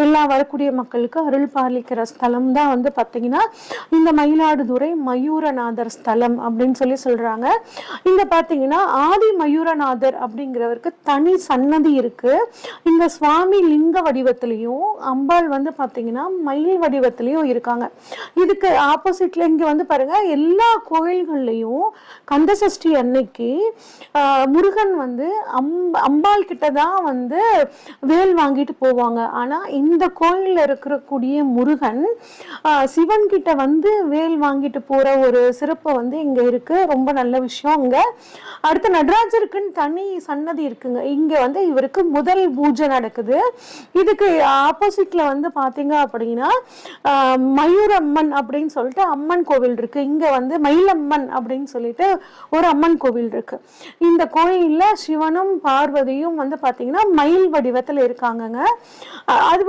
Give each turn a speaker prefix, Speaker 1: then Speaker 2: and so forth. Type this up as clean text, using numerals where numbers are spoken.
Speaker 1: எல்லா வரக்கூடிய மக்களுக்கு அருள் பாலிக்கிற ஸ்தலம் தான் வந்து பார்த்தீங்கன்னா இந்த மயிலாடுதுறை மயூரநாதர் ஸ்தலம் அப்படின்னு சொல்றாங்க. இங்க பார்த்தீங்கன்னா ஆதி மயூரநாதர் அப்படிங்கிறவருக்கு தனி சன்னதி இருக்கு. இந்த சுவாமி லிங்க வடிவத்திலையும் அம்பாள் வந்து பார்த்தீங்கன்னா மயில் வடிவத்திலையும் இருக்காங்க. இதுக்கு ஆப்போசிட்ல இங்க வந்து பாருங்க, எல்லா கோயில்கள்லையும் கந்தசஷ்டி அன்னைக்கு முருகன் வந்து அம்பாள் கிட்ட தான் வந்து வேல் வாங்கிட்டு போவாங்க. ஆனா இந்த கோயில்ல இருக்கக்கூடிய முருகன் சிவன் கிட்ட வந்து வேல் வாங்கிட்டு போற ஒரு சிறப்பு வந்து இங்க இருக்கு. ரொம்ப நல்ல விஷயம். இங்க அடுத்து நடராஜருக்குன்னு தனி சன்னதி இருக்குங்க. இங்க வந்து இவருக்கு முதல் பூஜை நடக்குது. இதுக்கு ஆப்போசிட்ல வந்து பாத்தீங்க அப்படின்னா மயூரம்மன் அப்படின்னு சொல்லிட்டு அம்மன் கோவில் இருக்கு. இங்க வந்து மயிலம்மன் அப்படின்னு சொல்லிட்டு ஒரு அம்மன் கோவில் இருக்கு. இந்த கோயில்ல சிவனும் பார்வதியும் வந்து பாத்தீங்கன்னா மயில் வடிவத்துல இருக்காங்கங்க. அது